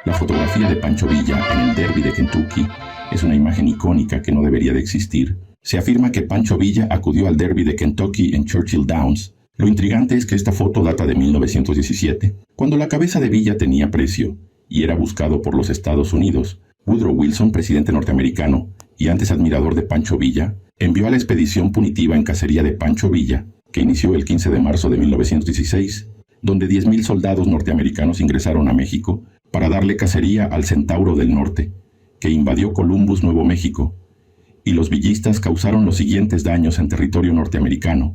La fotografía de Pancho Villa en el Derby de Kentucky es una imagen icónica que no debería de existir. Se afirma que Pancho Villa acudió al Derby de Kentucky en Churchill Downs. Lo intrigante es que esta foto data de 1917, cuando la cabeza de Villa tenía precio y era buscado por los Estados Unidos. Woodrow Wilson, presidente norteamericano y antes admirador de Pancho Villa, envió a la expedición punitiva en cacería de Pancho Villa, que inició el 15 de marzo de 1916, donde 10,000 soldados norteamericanos ingresaron a México para darle cacería al Centauro del Norte, que invadió Columbus, Nuevo México, y los villistas causaron los siguientes daños en territorio norteamericano.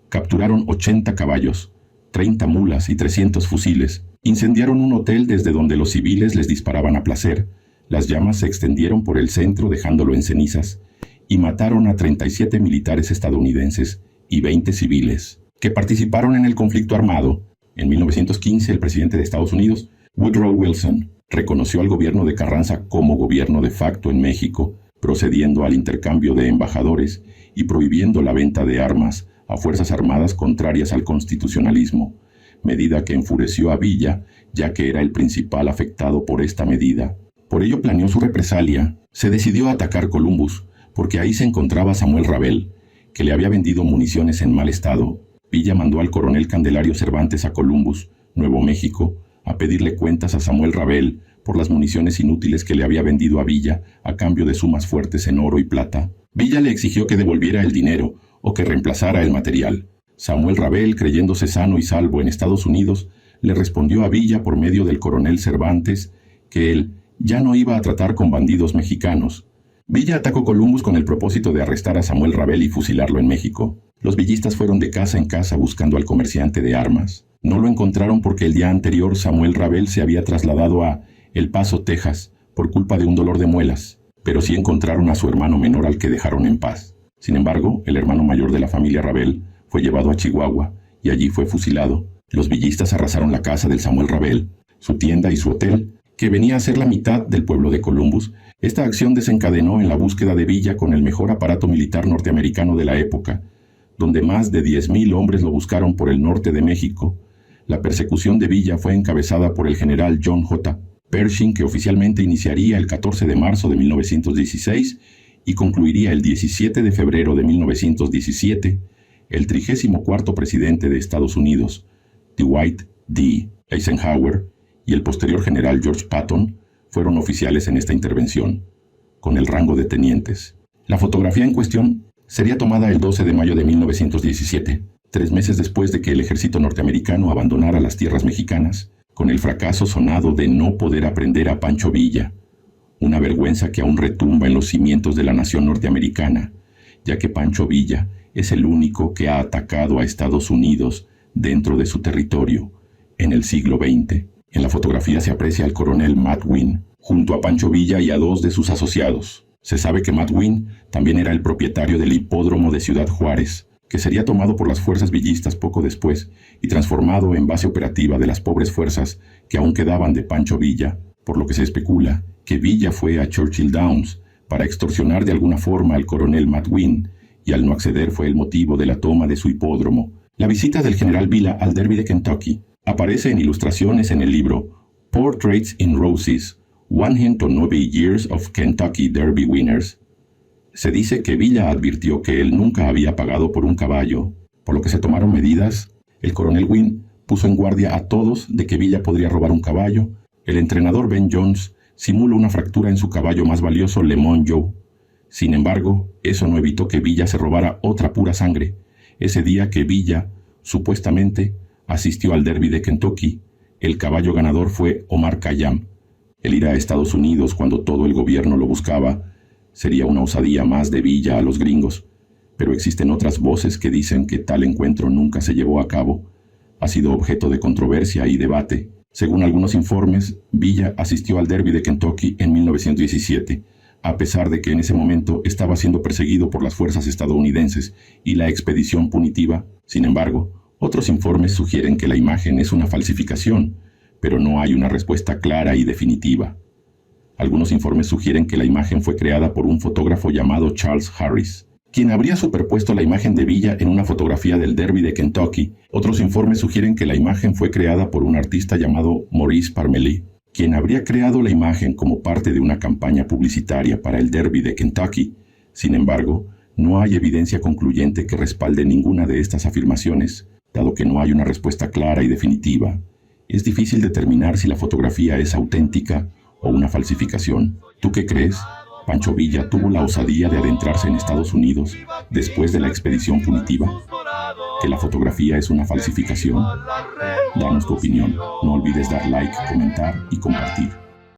Capturaron 80 caballos, 30 mulas y 300 fusiles. Incendiaron un hotel desde donde los civiles les disparaban a placer. Las llamas se extendieron por el centro dejándolo en cenizas y mataron a 37 militares estadounidenses y 20 civiles que participaron en el conflicto armado. En 1915, el presidente de Estados Unidos, Woodrow Wilson, reconoció al gobierno de Carranza como gobierno de facto en México, procediendo al intercambio de embajadores y prohibiendo la venta de armas a fuerzas armadas contrarias al constitucionalismo, medida que enfureció a Villa, ya que era el principal afectado por esta medida. Por ello planeó su represalia. Se decidió a atacar Columbus, porque ahí se encontraba Samuel Rabel, que le había vendido municiones en mal estado. Villa mandó al coronel Candelario Cervantes a Columbus, Nuevo México, a pedirle cuentas a Samuel Rabel por las municiones inútiles que le había vendido a Villa a cambio de sumas fuertes en oro y plata. Villa le exigió que devolviera el dinero o que reemplazara el material. Samuel Rabel, creyéndose sano y salvo en Estados Unidos, le respondió a Villa por medio del coronel Cervantes que él ya no iba a tratar con bandidos mexicanos. Villa atacó Columbus con el propósito de arrestar a Samuel Rabel y fusilarlo en México. Los villistas fueron de casa en casa buscando al comerciante de armas. No lo encontraron porque el día anterior Samuel Rabel se había trasladado a El Paso, Texas, por culpa de un dolor de muelas, pero sí encontraron a su hermano menor al que dejaron en paz. Sin embargo, el hermano mayor de la familia Rabel fue llevado a Chihuahua y allí fue fusilado. Los villistas arrasaron la casa del Samuel Rabel, su tienda y su hotel, que venía a ser la mitad del pueblo de Columbus. Esta acción desencadenó en la búsqueda de Villa con el mejor aparato militar norteamericano de la época, donde más de 10,000 hombres lo buscaron por el norte de México. La persecución de Villa fue encabezada por el general John J. Pershing, que oficialmente iniciaría el 14 de marzo de 1916 y concluiría el 17 de febrero de 1917. El 34º presidente de Estados Unidos, Dwight D. Eisenhower, y el posterior general George Patton fueron oficiales en esta intervención, con el rango de tenientes. La fotografía en cuestión sería tomada el 12 de mayo de 1917, 3 meses después de que el ejército norteamericano abandonara las tierras mexicanas, con el fracaso sonado de no poder aprender a Pancho Villa, una vergüenza que aún retumba en los cimientos de la nación norteamericana, ya que Pancho Villa es el único que ha atacado a Estados Unidos dentro de su territorio en el siglo XX. En la fotografía se aprecia al coronel Matt Winn, junto a Pancho Villa y a 2 de sus asociados. Se sabe que Matt Winn también era el propietario del hipódromo de Ciudad Juárez, que sería tomado por las fuerzas villistas poco después y transformado en base operativa de las pobres fuerzas que aún quedaban de Pancho Villa, por lo que se especula que Villa fue a Churchill Downs para extorsionar de alguna forma al coronel Matt Winn, y al no acceder fue el motivo de la toma de su hipódromo. La visita del general Villa al Derby de Kentucky aparece en ilustraciones en el libro Portraits in Roses, 109 Years of Kentucky Derby Winners. Se dice que Villa advirtió que él nunca había pagado por un caballo, por lo que se tomaron medidas. El coronel Winn puso en guardia a todos de que Villa podría robar un caballo. El entrenador Ben Jones simula una fractura en su caballo más valioso, Lemon Joe. Sin embargo, eso no evitó que Villa se robara otra pura sangre. Ese día que Villa, supuestamente, asistió al Derby de Kentucky, el caballo ganador fue Omar Khayyam. El ir a Estados Unidos cuando todo el gobierno lo buscaba sería una osadía más de Villa a los gringos, pero existen otras voces que dicen que tal encuentro nunca se llevó a cabo. Ha sido objeto de controversia y debate. Según algunos informes, Villa asistió al Derby de Kentucky en 1917, a pesar de que en ese momento estaba siendo perseguido por las fuerzas estadounidenses y la expedición punitiva. Sin embargo, otros informes sugieren que la imagen es una falsificación, pero no hay una respuesta clara y definitiva. Algunos informes sugieren que la imagen fue creada por un fotógrafo llamado Charles Harris, quien habría superpuesto la imagen de Villa en una fotografía del Derby de Kentucky. Otros informes sugieren que la imagen fue creada por un artista llamado Maurice Parmelee, quien habría creado la imagen como parte de una campaña publicitaria para el Derby de Kentucky. Sin embargo, no hay evidencia concluyente que respalde ninguna de estas afirmaciones, dado que no hay una respuesta clara y definitiva. Es difícil determinar si la fotografía es auténtica o una falsificación. ¿Tú qué crees? ¿Pancho Villa tuvo la osadía de adentrarse en Estados Unidos después de la expedición punitiva? ¿Que la fotografía es una falsificación? Danos tu opinión. No olvides dar like, comentar y compartir.